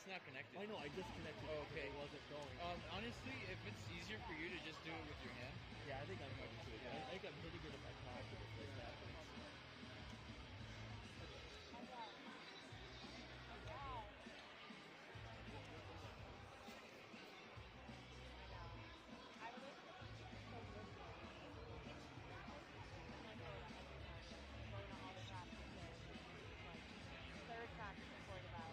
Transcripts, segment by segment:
it's not connected. I know, I just connected it. Okay. It wasn't going. Honestly, if it's easier for you to just do it with your hand. Yeah, I think I'm going to do it. I think I'm hitting it if I talk to this like that. Third practice report about.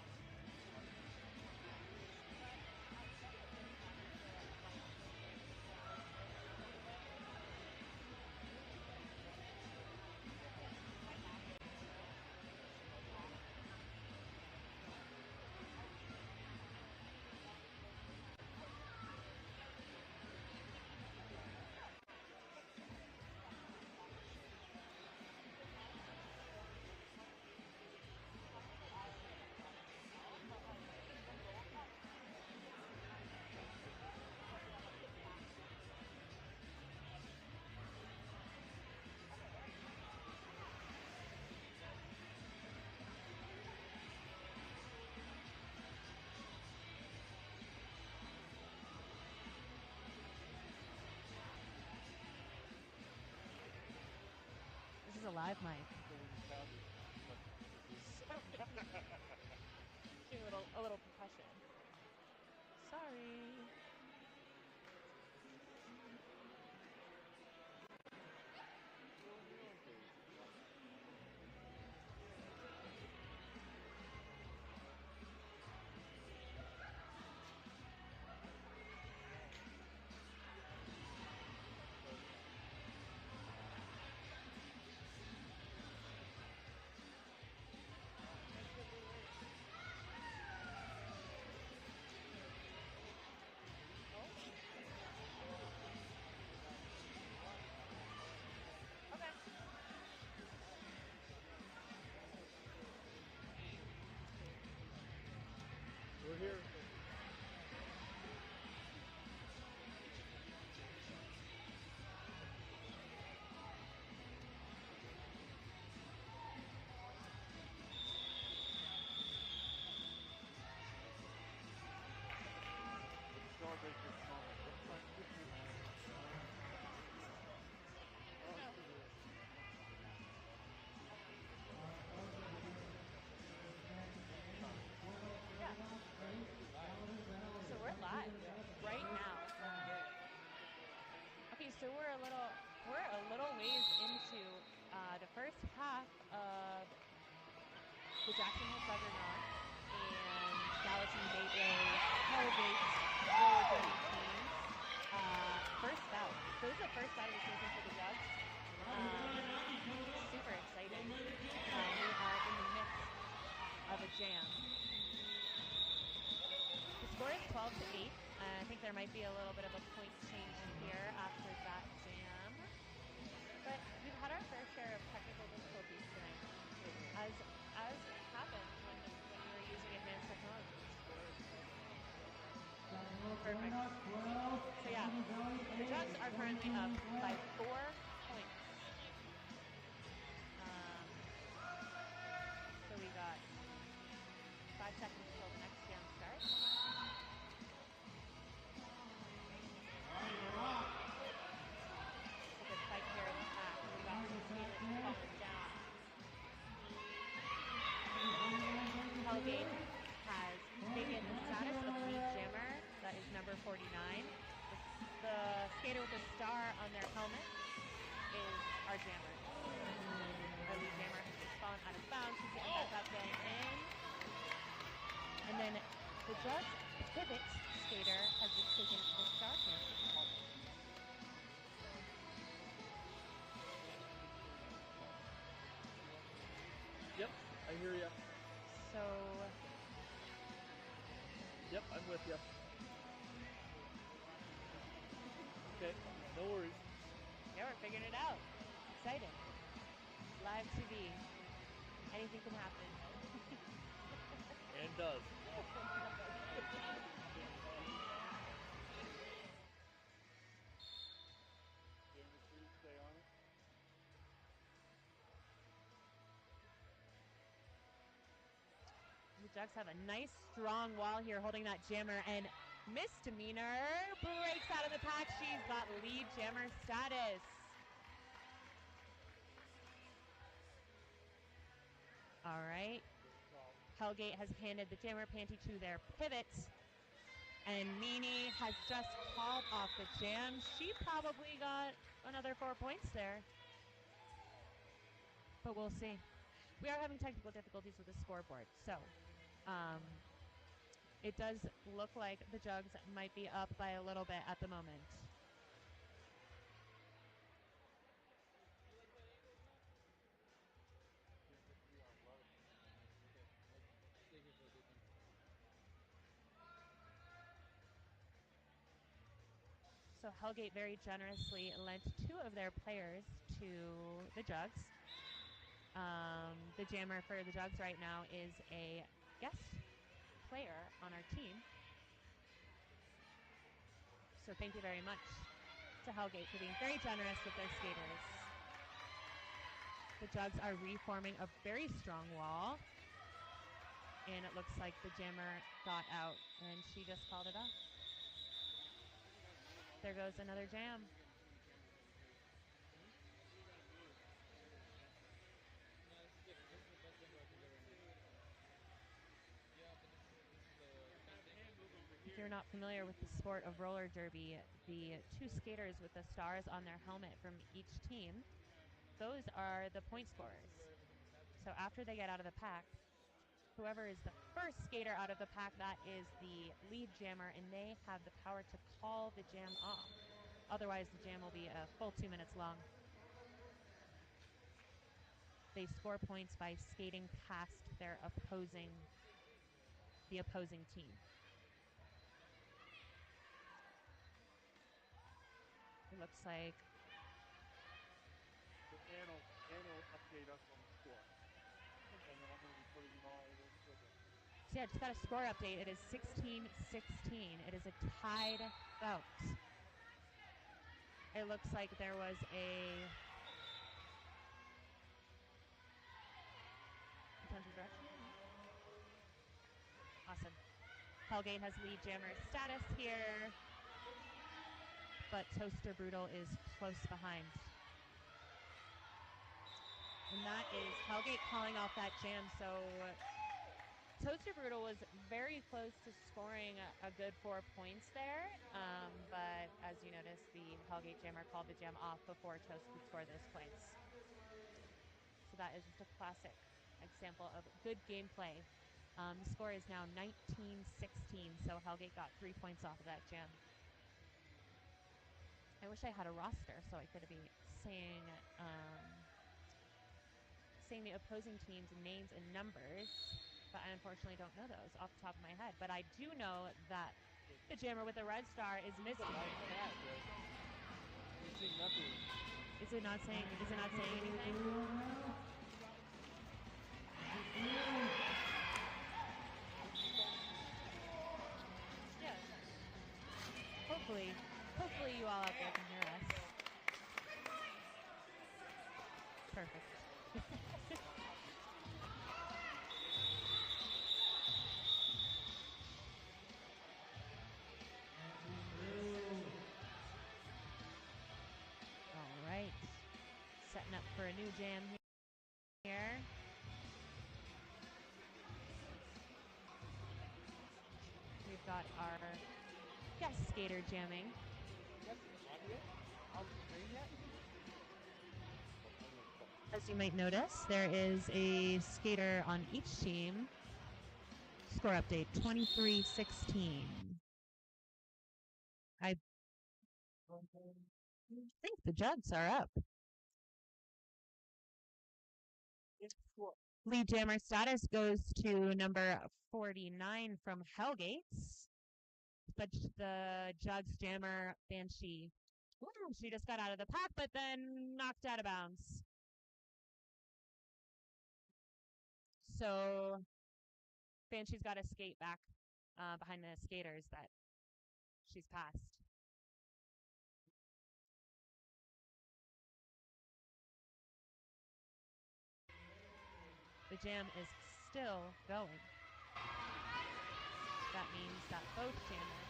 This is a live mic. Do a little percussion. Sorry. Okay. We're here. So we're live right now. Okay, so we're a little ways into the first half of the Jackson Hole Juggernaut and Gallatin Gateway Hellgate roller derby teams. First bout. So this is the first bout of the season for the Jugs. Super excited. We are in the midst of a jam. The score is 12-8. I think there might be a little bit of a point change here after that jam. But we've had our fair share of technical difficulties tonight, as happens when you're using advanced technologies. Perfect. So yeah, the Jugs are currently up by 4 points. So we got 5 seconds until the next jam starts. It's a good fight here in the back. We got some skaters falling down. Hellgate has taken the status of lead jammer. That is number 49. The skater with the star on their helmet is our jammer. Our lead jammer has just fallen out of bounds. He's getting back up, getting in. And then the Jugs pivot skater has just taken the star camera. Yep, I hear you. So. Yep, I'm with you. Okay, no worries. Yeah, we're figuring it out. Exciting. Live TV. Anything can happen. And does. Stay on it. The Ducks have a nice, strong wall here holding that jammer, and Misdemeanor breaks out of the pack. She's got lead jammer status. All right. Hellgate has handed the jammer panty to their pivot, and Meanie has just called off the jam. She probably got another 4 points there, but we'll see. We are having technical difficulties with the scoreboard, so it does look like the Jugs might be up by a little bit at the moment. So Hellgate very generously lent 2 of their players to the Jugs. The jammer for the Jugs right now is a guest player on our team. So thank you very much to Hellgate for being very generous with their skaters. The Jugs are reforming a very strong wall, and it looks like the jammer got out, and she just called it off. There goes another jam. If you're not familiar with the sport of roller derby, the 2 skaters with the stars on their helmet from each team, those are the point scorers. So after they get out of the pack, whoever is the first skater out of the pack, that is the lead jammer, and they have the power to call the jam off. Otherwise, the jam will be a full 2 minutes long. They score points by skating past the opposing team. It looks like So Ann will update us on the score. And then I'm going to be putting them all over the schedule. So yeah, just got a score update. It is 16-16. It is a tied bout. It looks like there was a potential direction. Awesome. Hellgate has lead jammer status here, but Toaster Brutal is close behind. And that is Hellgate calling off that jam. So Toaster Brutal was very close to scoring a good 4 points there, but as you noticed, the Hellgate jammer called the jam off before Toast could score those points. So that is just a classic example of good gameplay. The score is now 19-16, so Hellgate got 3 points off of that jam. I wish I had a roster so I could be saying the opposing team's names and numbers, but I unfortunately don't know those off the top of my head. But I do know that the jammer with the red star is missing. Is it not saying anything? Yeah. Hopefully you all out there can hear us. Perfect. All right. Setting up for a new jam here. We've got our guest skater jamming. As you might notice, there is a skater on each team. Score update, 23-16. I think the Jugs are up. Lead jammer status goes to number 49 from Hellgates. But the Jugs jammer, Banshee, she just got out of the pack, but then knocked out of bounds. So Banshee's got to skate back behind the skaters that she's passed. The jam is still going. That means that both jammers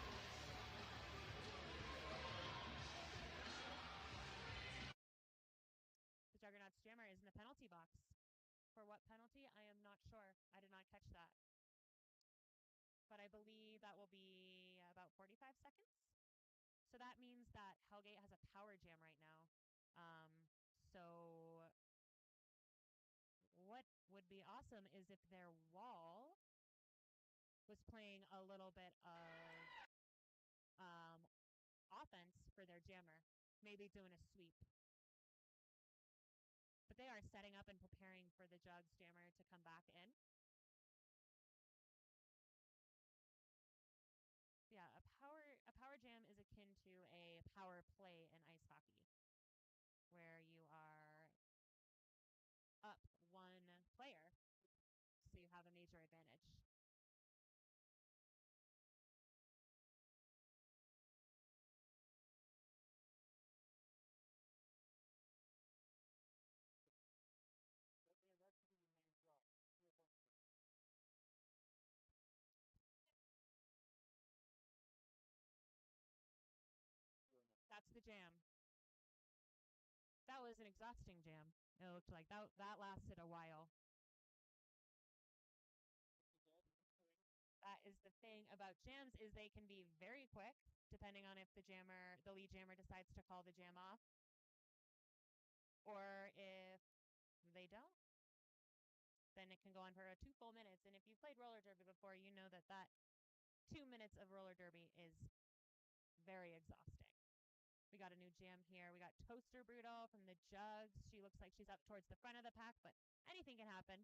the Juggernaut's jammer is in the penalty box. For what penalty? I am not sure. I did not catch that. But I believe that will be about 45 seconds. So that means that Hellgate has a power jam right now. So what would be awesome is if their wall was playing a little bit of offense for their jammer, maybe doing a sweep. But they are setting up and preparing for the Jugs jammer to come back in. Yeah, a power jam is akin to a power play in ice hockey, where you are up one player, so you have a major advantage. And that should be your main job. That's the jam. That was an exhausting jam. It looked like that lasted a while. That is the thing about jams is they can be very quick, depending on if the lead jammer decides to call the jam off, or if they don't, then it can go on for 2 full minutes. And if you've played roller derby before, you know that 2 minutes of roller derby is very exhausting. We got a new jam here. We got Toaster Brutal from the Jugs. She looks like she's up towards the front of the pack, but anything can happen.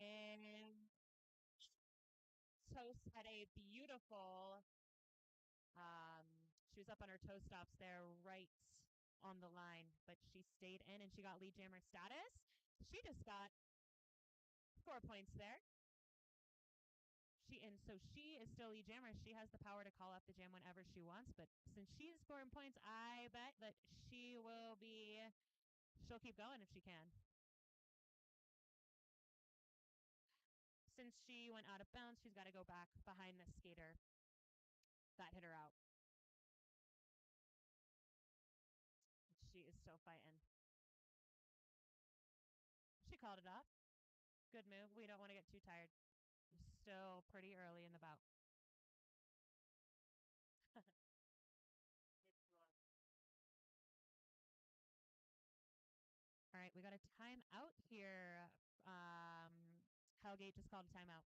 And Toast had a beautiful, she was up on her toe stops there right on the line, but she stayed in and she got lead jammer status. She just got 4 points there. So she is still lead jammer. She has the power to call up the jam whenever she wants, but since she's scoring points, I bet that she'll keep going if she can. Since she went out of bounds, she's got to go back behind the skater that hit her out. She is still fighting. She called it off. Good move. We don't want to get too tired. We're still pretty early in the bout. All right, we got a timeout here. Hellgate just called a timeout.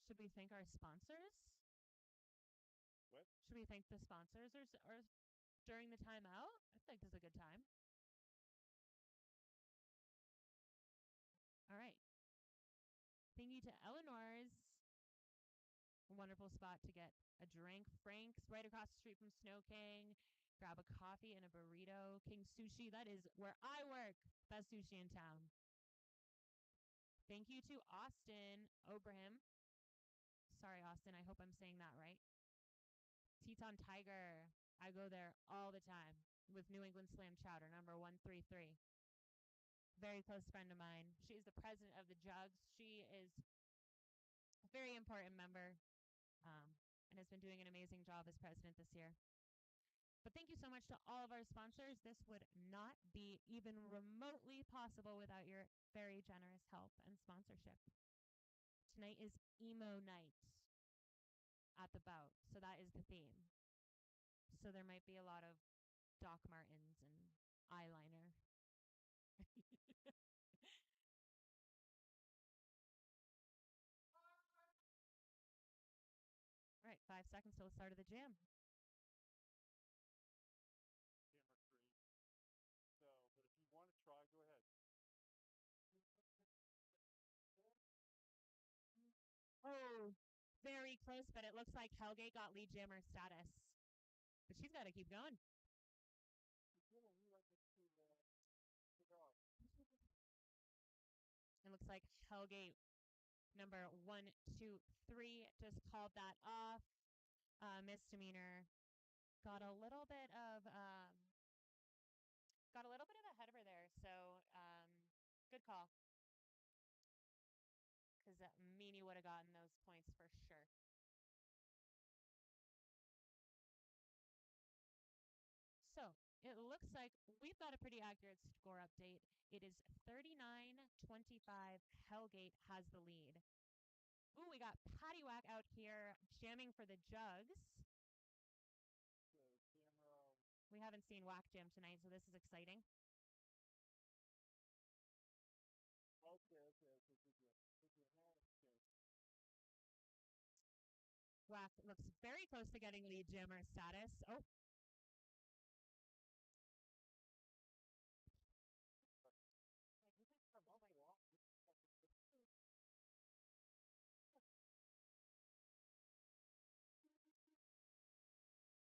Should we thank our sponsors? What? Should we thank the sponsors or during the timeout? I think this is a good time. All right. Thank you to Eleanor's. Wonderful spot to get a drink. Frank's right across the street from Snow King. Grab a coffee and a burrito. King Sushi, that is where I work. Best sushi in town. Thank you to Austin Obraham. Sorry, Austin, I hope I'm saying that right. Teton Tiger. I go there all the time with New England Slam Chowder, number 133. Very close friend of mine. She's the president of the Jugs. She is a very important member and has been doing an amazing job as president this year. But thank you so much to all of our sponsors. This would not be even remotely possible without your very generous help and sponsorship. Tonight is emo night at the bout, so that is the theme. So there might be a lot of Doc Martens and eyeliner. All right, 5 seconds till the start of the jam. Camera screen. So, but if you want to try, go ahead. Oh, very close, but it looks like Hellgate got lead jammer status. But she's got to keep going. It looks like Hellgate number 123 just called that off. Misdemeanor. Got a little bit of got a little bit of a header there, so good call. Because Meany would have gotten those points for sure. So it looks like we've got a pretty accurate score update. It is 39-25. Hellgate has the lead. Ooh, we got Paddywhack out here jamming for the jugs. The camera. We haven't seen Whack Jam tonight, so this is exciting. Okay. So did you have okay. Whack looks very close to getting lead jammer status. Oh,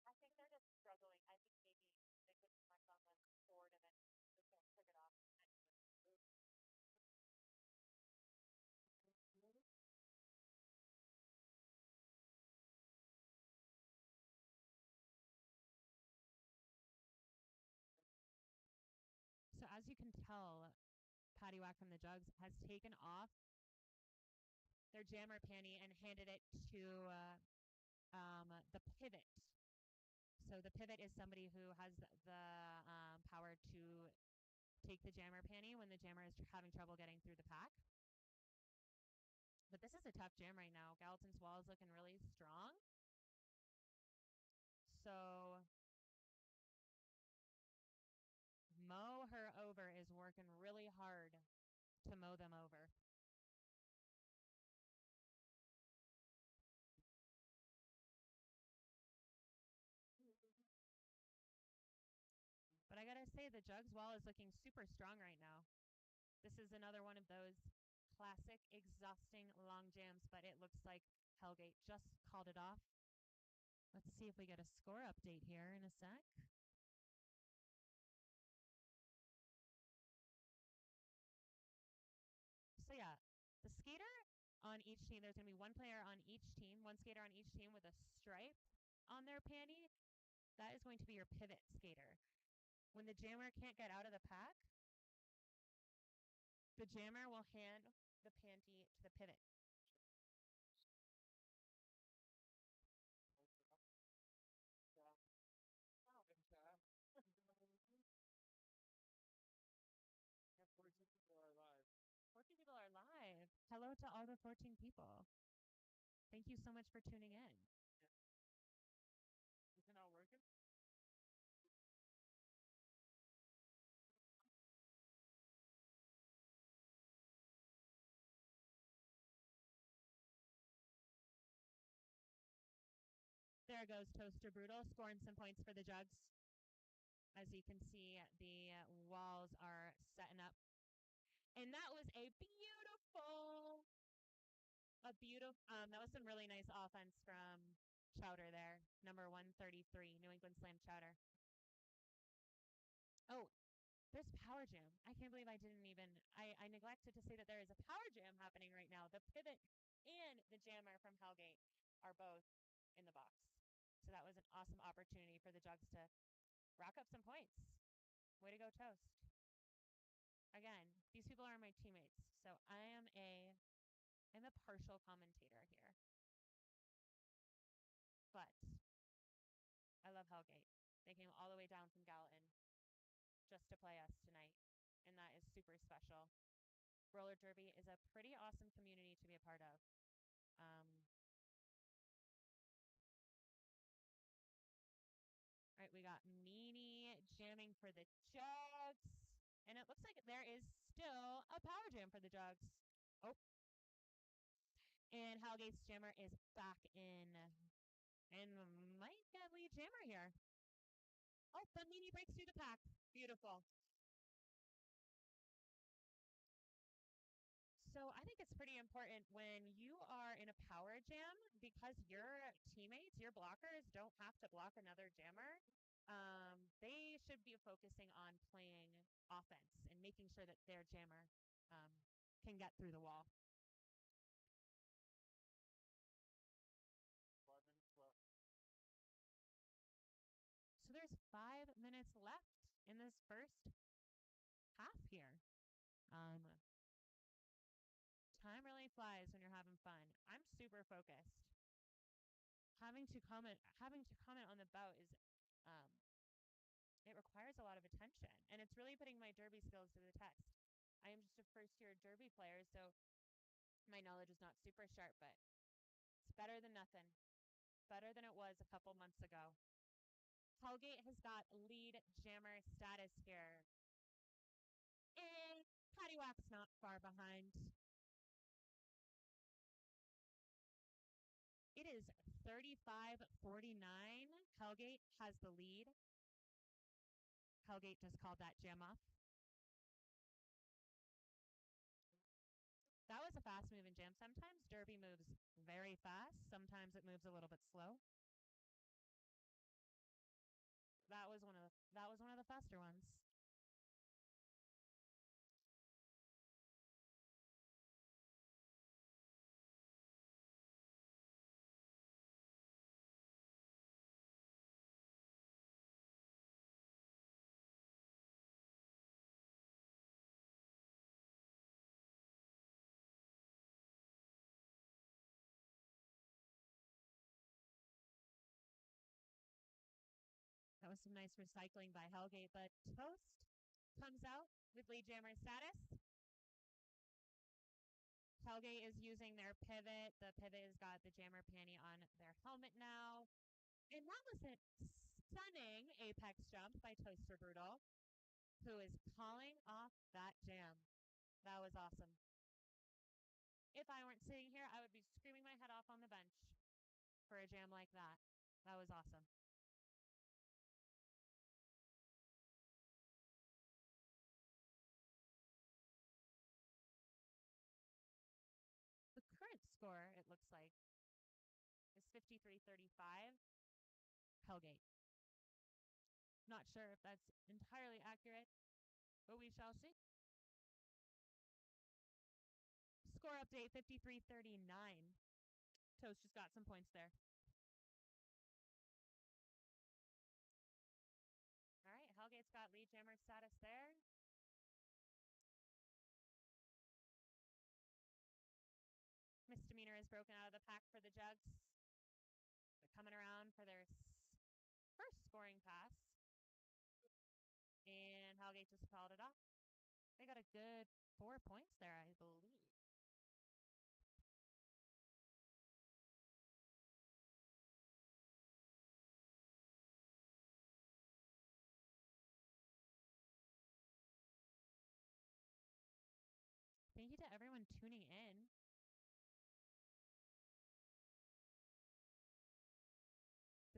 I think they're just struggling. I think maybe they put too much on the board and then just took it off. So as you can tell, Paddywhack from the Jugs has taken off their jammer panty and handed it to the pivot. So the pivot is somebody who has the power to take the jammer panty when the jammer is having trouble getting through the pack. But this is a tough jam right now. Gallatin's wall is looking really strong. So mow her over is working really hard to mow them over. But I gotta say, the Jugs wall is looking super strong right now. This is another one of those classic, exhausting long jams, but it looks like Hellgate just called it off. Let's see if we get a score update here in a sec. So yeah, the skater on each team, there's going to be one player on each team, one skater on each team with a stripe on their panty. That is going to be your pivot skater. When the jammer can't get out of the pack, the jammer will hand the panty to the pivot. Yeah, 14 people are alive. 14 people are live. Hello to all the 14 people. Thank you so much for tuning in. Is it not working? There goes Toaster Brutal, scoring some points for the Jugs. As you can see, the walls are setting up. And that was a beautiful, that was some really nice offense from Chowder there, number 133, New England Slam Chowder. Oh, there's Power Jam. I can't believe I didn't even, I neglected to say that there is a Power Jam happening right now. The pivot and the jammer from Hellgate are both in the box. So that was an awesome opportunity for the Jugs to rack up some points. Way to go, Toast. Again, these people are my teammates, so I'm a partial commentator here. But I love Hellgate. They came all the way down from Gallatin just to play us tonight, and that is super special. Roller Derby is a pretty awesome community to be a part of. All right, we got Meany jamming for the Jugs. And it looks like there is still a Power Jam for the Jugs. Oh. And Hellgate's jammer is back in. And might get lead jammer here. Oh, but Meany breaks through the pack. Beautiful. So I think it's pretty important when you are in a power jam, because your teammates, your blockers, don't have to block another jammer. They should be focusing on playing offense and making sure that their jammer can get through the wall. 5 minutes left. So there's 5 minutes left in this first half here. Time really flies when you're having fun. I'm super focused. Having to comment on the bout is it requires a lot of attention, and it's really putting my derby skills to the test. I am just a first-year derby player, so my knowledge is not super sharp, but it's better than nothing. Better than it was a couple months ago. Hellgate has got lead jammer status here. And Paddywhack's not far behind. It is 35-49. Hellgate has the lead. Hellgate just called that jam off. That was a fast moving jam. Sometimes derby moves very fast. Sometimes it moves a little bit slow. That was one of the faster ones. That was some nice recycling by Hellgate, but Toast comes out with lead jammer status. Hellgate is using their pivot. The pivot has got the jammer panty on their helmet now. And that was a stunning apex jump by Toaster Brutal, who is calling off that jam. That was awesome. If I weren't sitting here, I would be screaming my head off on the bench for a jam like that. That was awesome. The current score, it looks like, is 53-35. Hellgate. Not sure if that's entirely accurate, but we shall see. Score update 53-39. Toast just got some points there. All right, Hellgate's got lead jammer status there. Misdemeanor is broken out of the pack for the Jugs. They're coming around for their first scoring pass. And Hellgate just fouled it off. They got a good 4 points there, I believe. Thank you to everyone tuning in.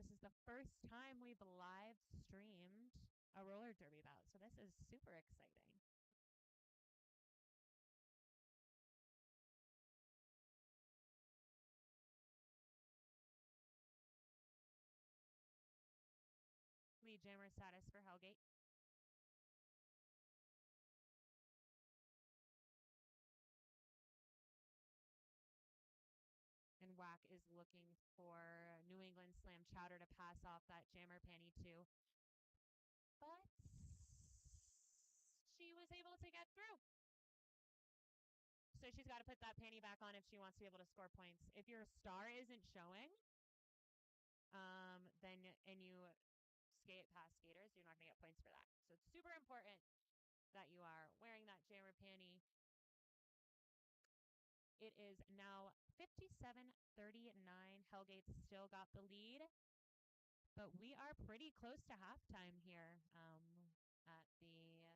This is the first time we've live streamed a roller derby bout, so this is super exciting. Lead jammer status for Hellgate. And Whack is looking for New England Slam Chowder to pass off that jammer panty to. But she was able to get through. So she's got to put that panty back on if she wants to be able to score points. If your star isn't showing, and you skate past skaters, you're not going to get points for that. So it's super important that you are wearing that jammer panty. It is now 57-39. Hellgate's still got the lead. But we are pretty close to halftime here at the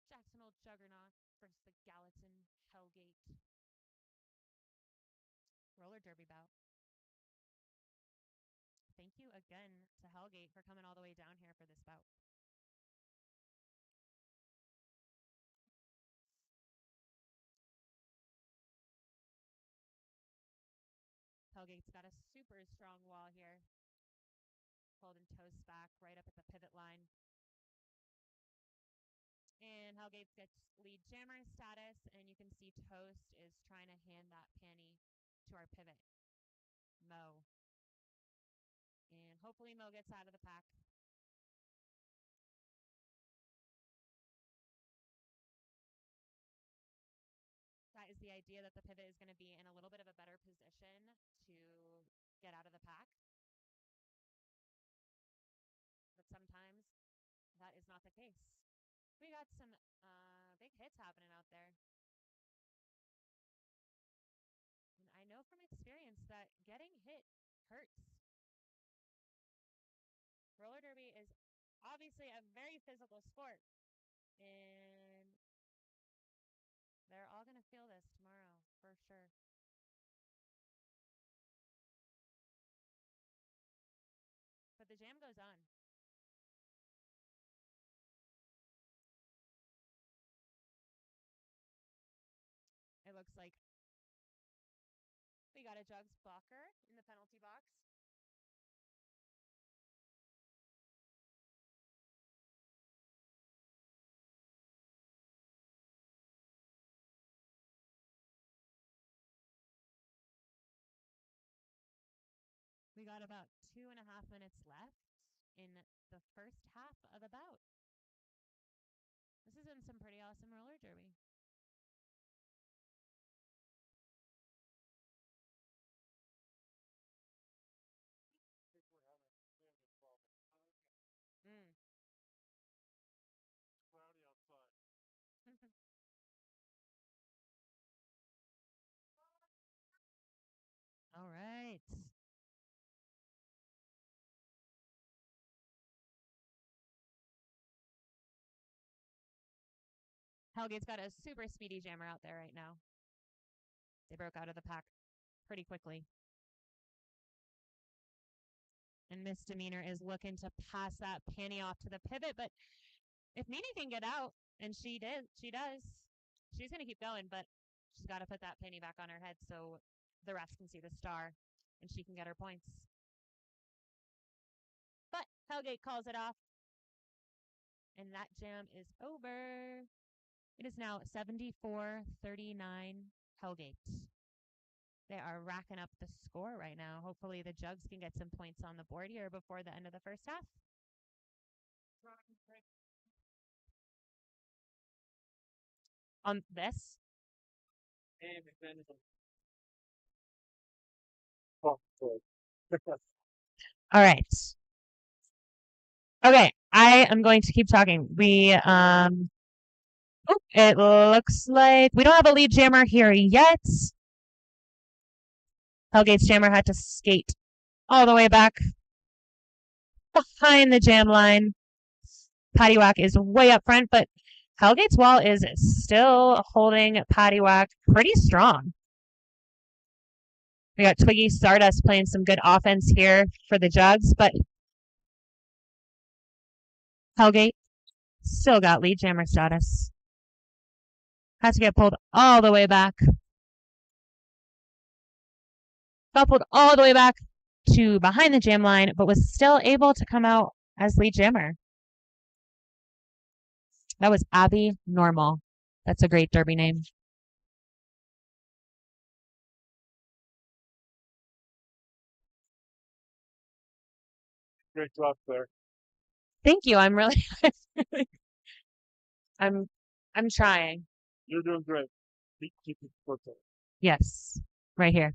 Jackson Hole Juggernaut versus the Gallatin Hellgate roller derby bout. Thank you again to Hellgate for coming all the way down here for this bout. Hellgate's got a super strong wall here. Holding Toast back right up at the pivot line. And Hellgate gets lead jammer status, and you can see Toast is trying to hand that panty to our pivot, Mo. And hopefully Mo gets out of the pack. idea that the pivot is going to be in a little bit of a better position to get out of the pack. But sometimes that is not the case. We got some big hits happening out there. And I know from experience that getting hit hurts. Roller derby is obviously a very physical sport. And they're all going to feel this tomorrow, for sure. But the jam goes on. It looks like we got a jugs blocker in the penalty box. We got about 2.5 minutes left in the first half of the bout. This has been some pretty awesome roller derby. Cloudy outside. All right. Hellgate's got a super speedy jammer out there right now. They broke out of the pack pretty quickly. And Misdemeanor is looking to pass that penny off to the pivot, but if Nini can get out, and she does, she's going to keep going, but she's got to put that penny back on her head so the refs can see the star and she can get her points. But Hellgate calls it off, and that jam is over. It is now 74-39 Hellgate. They are racking up the score right now. Hopefully the Jugs can get some points on the board here before the end of the first half. On this? Oh, sorry. All right. Okay, I am going to keep talking. It looks like we don't have a lead jammer here yet. Hellgate's jammer had to skate all the way back behind the jam line. Paddywhack is way up front, but Hellgate's wall is still holding Paddywhack pretty strong. We got Twiggy Stardust playing some good offense here for the Jugs, but Hellgate still got lead jammer status. Has to get pulled all the way back. Got pulled all the way back to behind the jam line, but was still able to come out as lead jammer. That was Abby Normal. That's a great derby name. Great job there. Thank you. I'm really I'm trying. You're doing great. Keep it perfect. Yes. Right here.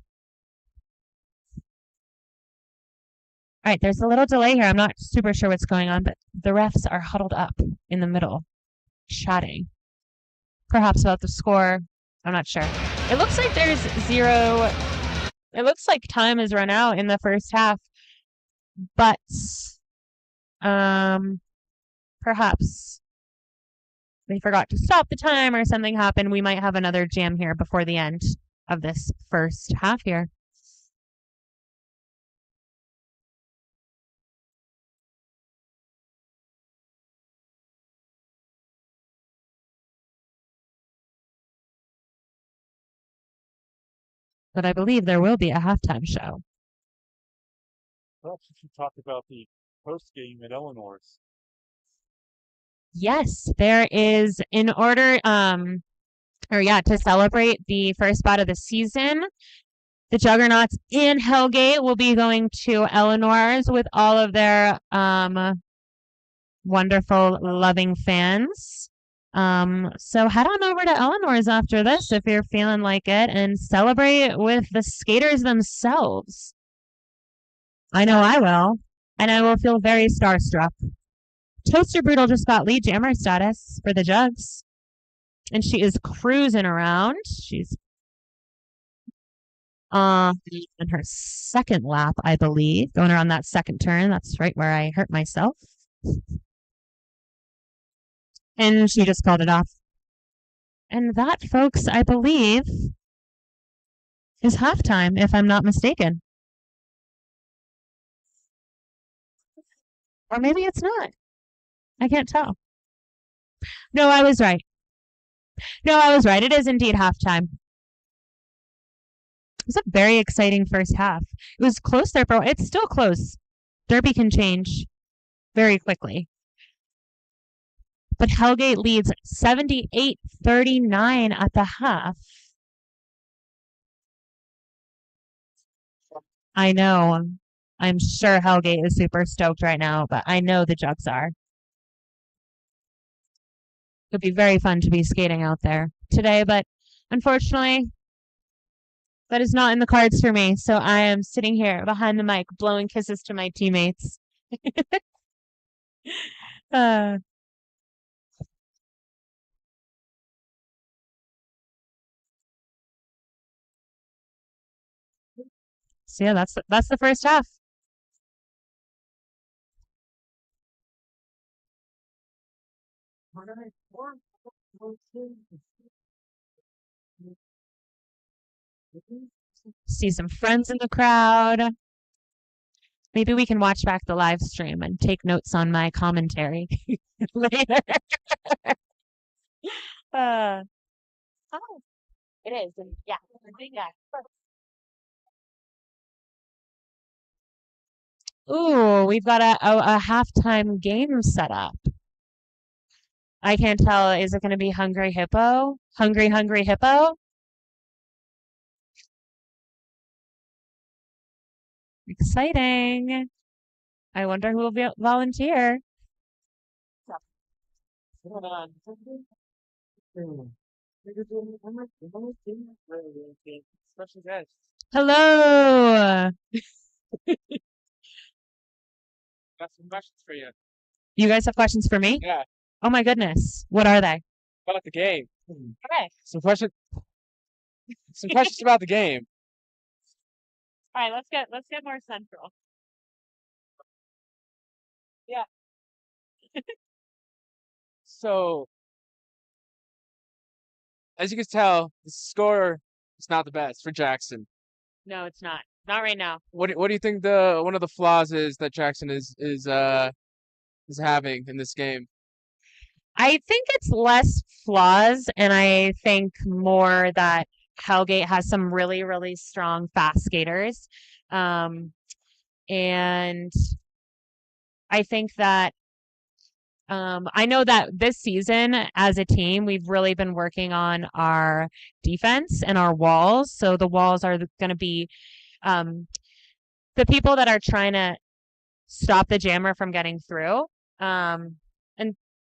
All right, there's a little delay here. I'm not super sure what's going on, but the refs are huddled up in the middle, chatting. Perhaps about the score. I'm not sure. It looks like there's zero. It looks like time has run out in the first half, but perhaps they forgot to stop the time or something happened. We might have another jam here before the end of this first half here. But I believe there will be a halftime show. Perhaps we should talk about the post game at Eleanor's. Yes, there is in order to celebrate the first bout of the season. The Juggernauts in Hellgate will be going to Eleanor's with all of their wonderful, loving fans. So head on over to Eleanor's after this if you're feeling like it and celebrate with the skaters themselves. I know I will, and I will feel very starstruck. Toaster Brutal just got lead jammer status for the Jugs, and she is cruising around. She's in her second lap, I believe, going around that second turn. That's right where I hurt myself. And she just called it off. And that, folks, I believe, is halftime, if I'm not mistaken. Or maybe it's not. I can't tell. No, I was right. No, I was right. It is indeed halftime. It was a very exciting first half. It was close there for it's still close. Derby can change very quickly. But Hellgate leads 78-39 at the half. I know. I'm sure Hellgate is super stoked right now, but I know the Jugs are. It'd be very fun to be skating out there today, but unfortunately, that is not in the cards for me. So I am sitting here behind the mic, blowing kisses to my teammates. So yeah, that's the first half. See some friends in the crowd. Maybe we can watch back the live stream and take notes on my commentary later. Oh, it is. And yeah. Ooh, we've got a halftime game set up. I can't tell. Is it going to be Hungry Hippo? Hungry Hippo? Exciting. I wonder who will volunteer. Special guest. Hello. Got some questions for you. You guys have questions for me? Yeah. Oh my goodness. What are they? About the game. Okay. Some questions about the game. All right, let's get more central. Yeah. So, as you can tell, the score is not the best for Jackson. No, it's not. Not right now. What do you think the one of the flaws is that Jackson is having in this game? I think it's less flaws, and I think more that Hellgate has some really, really strong fast skaters. And I think that I know that this season as a team, we've really been working on our defense and our walls. So the walls are going to be the people that are trying to stop the jammer from getting through. And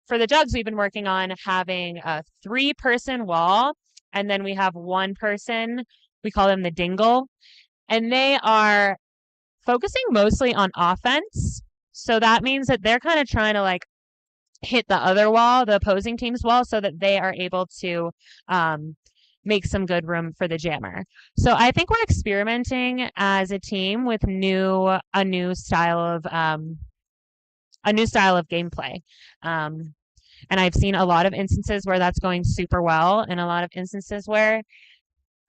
for the Jugs, we've been working on having a 3-person wall, and then we have 1 person, we call them the dingle, and they are focusing mostly on offense. So that means that they're kind of trying to like hit the other wall, the opposing team's wall, so that they are able to make some good room for the jammer. So I think we're experimenting as a team with a new style of gameplay. And I've seen a lot of instances where that's going super well, and a lot of instances where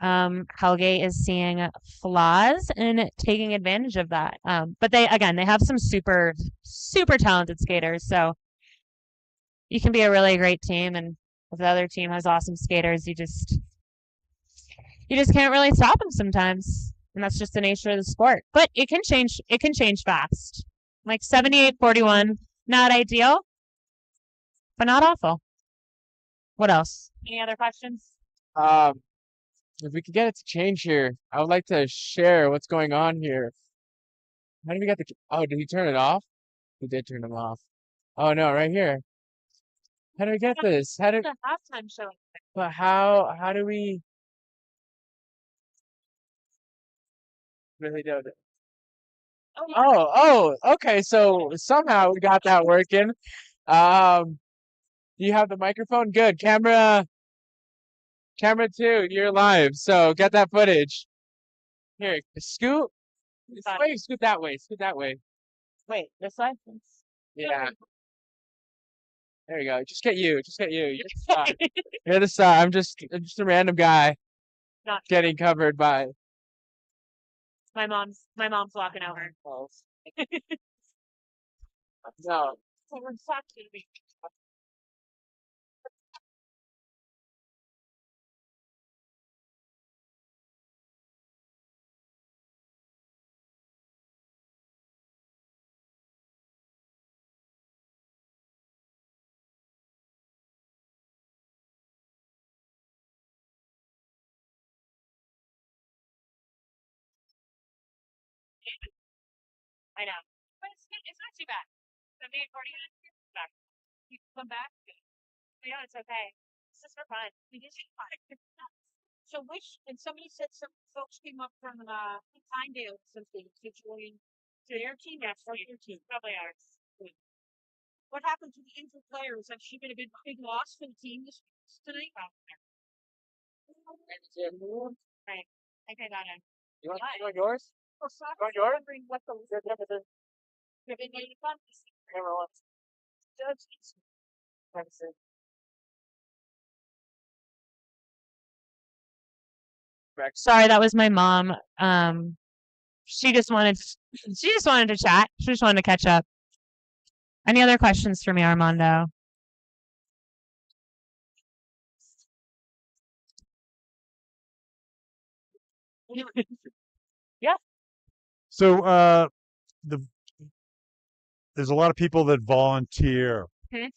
Hellgate is seeing flaws and taking advantage of that. But they have some super, super talented skaters. So you can be a really great team, and if the other team has awesome skaters, you just can't really stop them sometimes. And that's just the nature of the sport. But it can change fast. Like 78-41, not ideal, but not awful. What else? Any other questions? If we could get it to change here, I would like to share what's going on here. How did we get did he turn it off? He did turn it off. Oh no, right here. How do we get this? How do The halftime show. but how do we really do it? Oh, yeah. Okay, so somehow we got that working. Um, you have the microphone? Good. Camera 2, you're live. So get that footage. Here, scoot. Got Wait, scoot that way. Scoot that way. Wait, this way? Yeah. There you go. Just get you. Just get you. You're the star. You're the star. I'm just a random guy Not getting covered by. my mom's walking over. Oh. No. I know. But it's not too bad. 40 minutes back. You come back. Yeah, it's okay. It's just for fun. It is fun. So and somebody said some folks came up from Pinedale or something to join their team. Yes, Or your team. probably ours. What happened to the injured players? Has she been a big loss for the team tonight? Right. I think I got it. You want yours? Well, soccer, Want yours? wondering what the have been made fun. Camera one. Judges. Sorry, that was my mom. She just wanted to chat. She just wanted to catch up. Any other questions for me, Armando? So there's a lot of people that volunteer. Mhm.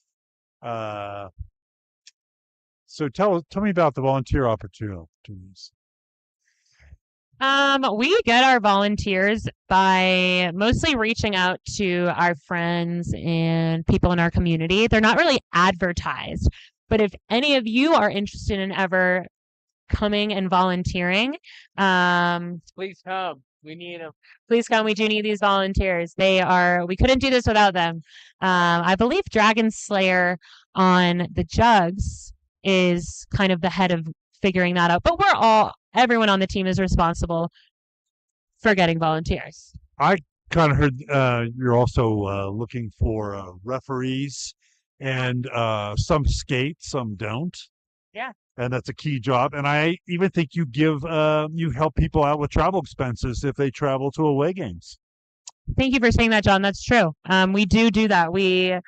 So tell me about the volunteer opportunities. We get our volunteers by mostly reaching out to our friends and people in our community. They're not really advertised, but if any of you are interested in ever coming and volunteering, Please come. We need them. please come. We do need these volunteers. We couldn't do this without them. I believe Dragon Slayer on the Jugs is kind of the head of figuring that out, but everyone on the team is responsible for getting volunteers. I kind of heard you're also looking for referees, and some skate, some don't. Yeah. And that's a key job. And I even think you help people out with travel expenses if they travel to away games. Thank you for saying that, John. That's true. We do that. We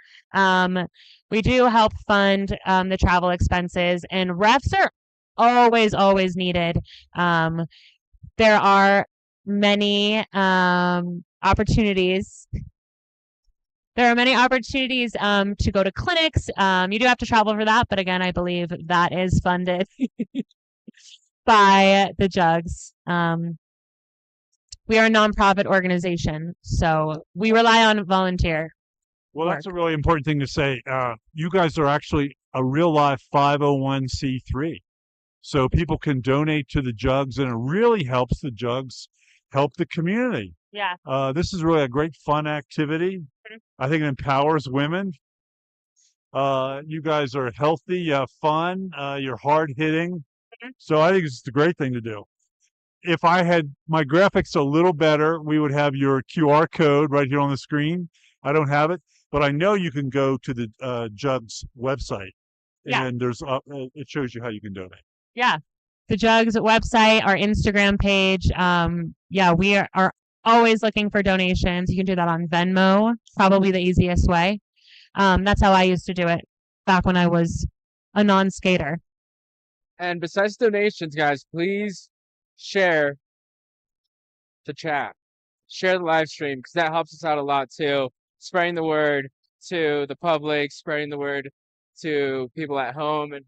do help fund the travel expenses, and refs are always needed. There are many opportunities. There are many opportunities to go to clinics. You do have to travel for that, but again, I believe that is funded by the Jugs. We are a nonprofit organization, so we rely on volunteer. Well, that's a really important thing to say. You guys are actually a real life 501c3. So people can donate to the Jugs, and it really helps the Jugs help the community. Yeah. This is really a great fun activity. I think it empowers women. You guys are healthy, fun, you're hard hitting. So I think it's a great thing to do. If I had my graphics a little better, we would have your QR code right here on the screen. I don't have it, but I know you can go to the Jugs website, and it shows you how you can donate. Yeah. The Jugs website, our Instagram page. We are always looking for donations. You can do that on Venmo, probably the easiest way. That's how I used to do it back when I was a non-skater. And besides donations, guys, please share the chat. Share the live stream, because that helps us out a lot too. Spreading the word to the public, spreading the word to people at home, and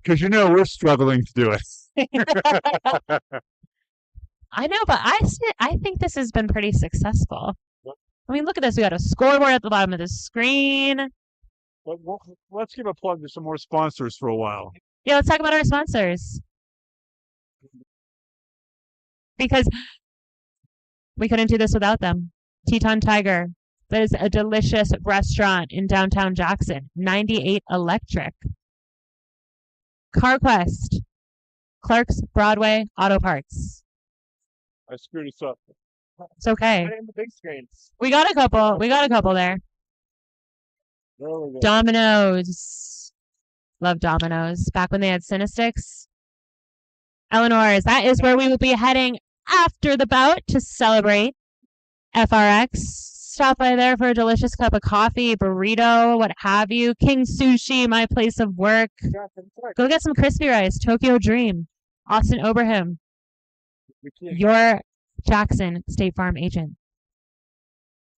because we're struggling to do it. I know, but I think this has been pretty successful. I mean, look at this. We got a scoreboard at the bottom of the screen. But let's give a plug to some more sponsors for a while. Yeah, let's talk about our sponsors. Because we couldn't do this without them. Teton Tiger. That is a delicious restaurant in downtown Jackson. 98 Electric. CarQuest. Clark's Broadway Auto Parts. I screwed us up. It's okay. Put it in the big screens. We got a couple. We got a couple there. There we go. Domino's. Love Domino's. Back when they had Cinestics. Eleanor's. That is where we will be heading after the bout to celebrate FRX. Stop by there for a delicious cup of coffee, burrito, what have you. King Sushi, my place of work. Go get some crispy rice. Tokyo Dream. Austin Oberham. Your Jackson State Farm agent.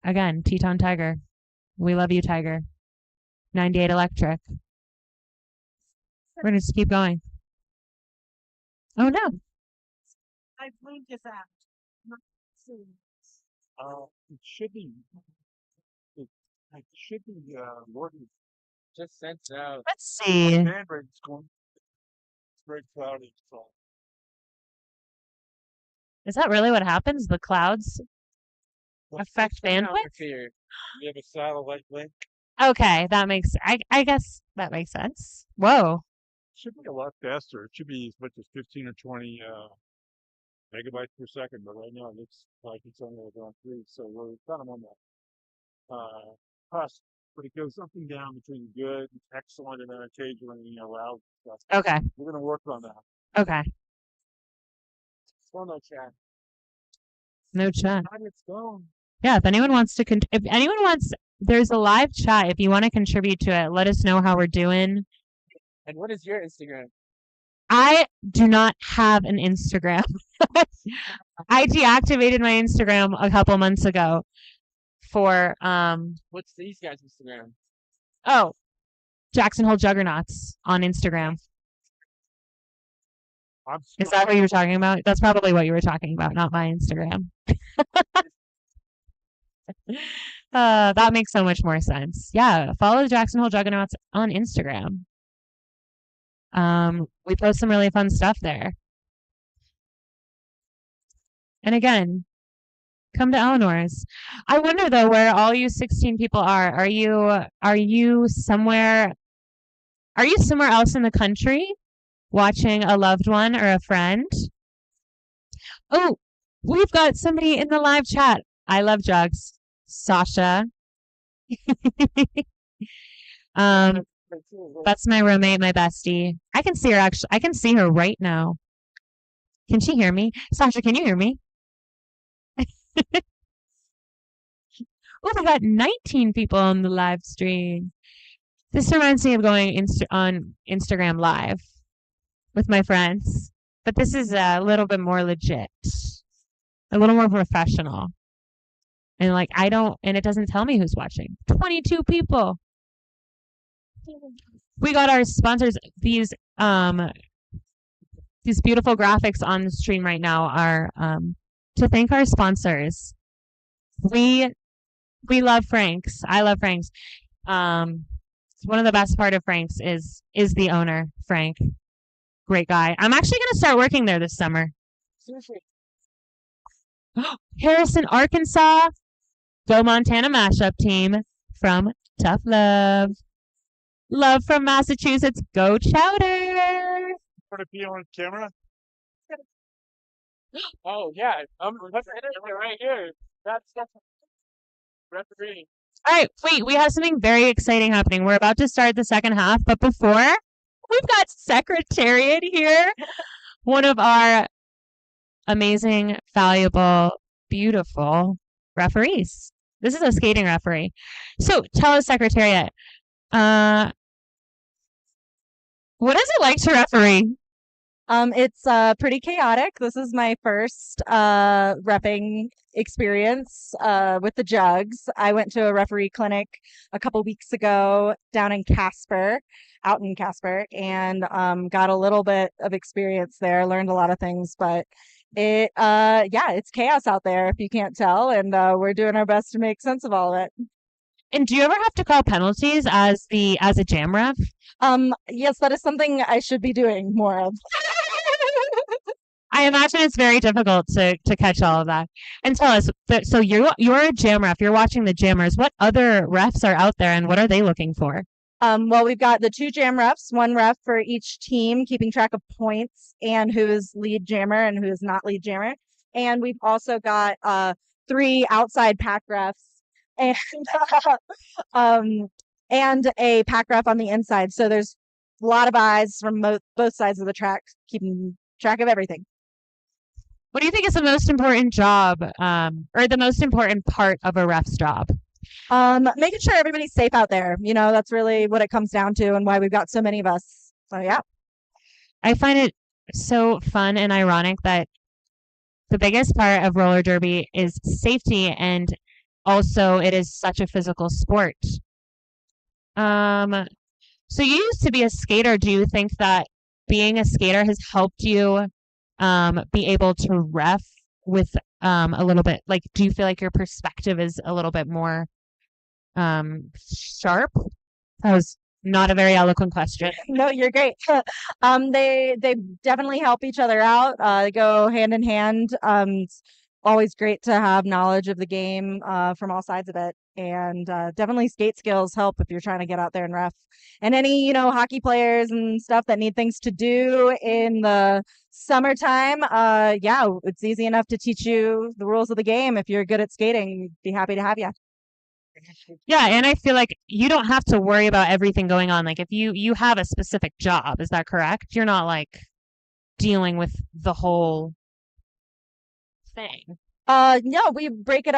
Again, Teton Tiger. We love you, Tiger. 98 Electric. We're going to just keep going. Oh, no. I moved this out. Not soon. It should be. It should be. Morgan. Just sent it out. Let's see. Mandrake's going. It's very cloudy. So. Is that really what happens? The clouds affect Turn on bandwidth? for fear. We have a satellite link. Okay, that makes I guess that makes sense. Whoa. Should be a lot faster. It should be as much as 15 or 20 megabytes per second, but right now it looks like it's only around 3, so we're kind of on the cusp. But it goes up and down between good, excellent, and then occasionally loud stuff. Okay. We're gonna work on that. Okay. Still no chat. No chat. It's gone. Yeah, if anyone wants to if anyone wants there's a live chat. If you want to contribute to it, let us know how we're doing. And what is your Instagram? I do not have an Instagram. I deactivated my Instagram a couple months ago for What's these guys' Instagram? oh, Jackson Hole Juggernauts on Instagram. Is that what you were talking about? That's probably what you were talking about, not my Instagram. That makes so much more sense. Yeah, follow the Jackson Hole Juggernauts on Instagram. We post some really fun stuff there. And again, come to Eleanor's. I wonder though where all you 16 people are. Are you somewhere else in the country watching a loved one or a friend? Oh, we've got somebody in the live chat. I love Jugs. Sasha. That's my roommate, my bestie. I can see her actually. I can see her right now. Can she hear me? Sasha, can you hear me? Oh, we got 19 people on the live stream. This reminds me of going on Instagram Live with my friends. But this is a little bit more legit. A little more professional. And and it doesn't tell me who's watching. 22 people. We got our sponsors. These beautiful graphics on the stream right now are to thank our sponsors. We love Frank's. I love Frank's. One of the best part of Frank's is the owner, Frank. Great guy. I'm actually gonna start working there this summer. Seriously. Harrison, Arkansas. Go Montana mashup team from Tough Love. Love from Massachusetts. Go Chowder. Want to be on camera? Oh yeah, what's it right here? That's referee. All right, wait, we have something very exciting happening. We're about to start the second half, but before, we've got Secretariat here. One of our amazing, valuable, beautiful referees. This is a skating referee. So tell us, Secretariat, what is it like to referee? It's pretty chaotic. This is my first repping experience with the Jugs. I went to a referee clinic a couple weeks ago down in Casper, out in Casper, and got a little bit of experience there, learned a lot of things, but it's chaos out there if you can't tell, and we're doing our best to make sense of all of it. And do you ever have to call penalties as a jam ref? Yes, that is something I should be doing more of. I imagine it's very difficult to catch all of that. And tell us, so you're a jam ref. You're watching the jammers. What other refs are out there, and what are they looking for? Well, we've got the 2 jam refs, 1 ref for each team, keeping track of points and who is lead jammer and who is not lead jammer. And we've also got 3 outside pack refs and and a pack ref on the inside. So there's a lot of eyes from both sides of the track, keeping track of everything. What do you think is the most important job, or the most important part of a ref's job? Making sure everybody's safe out there. You know, that's really what it comes down to and why we've got so many of us. So yeah. I find it so fun and ironic that the biggest part of roller derby is safety, and also it is such a physical sport. So you used to be a skater. Do you think that being a skater has helped you be able to ref with a little bit, like, do you feel like your perspective is a little bit more sharp? That was not a very eloquent question. No, you're great. They definitely help each other out. They go hand in hand. It's always great to have knowledge of the game from all sides of it. And definitely skate skills help if you're trying to get out there and ref. And any, hockey players and stuff that need things to do in the summertime, yeah, it's easy enough to teach you the rules of the game. If you're good at skating, we'd be happy to have you. Yeah, and I feel like you don't have to worry about everything going on. Like if you have a specific job, is that correct? You're not like dealing with the whole thing. No, we break it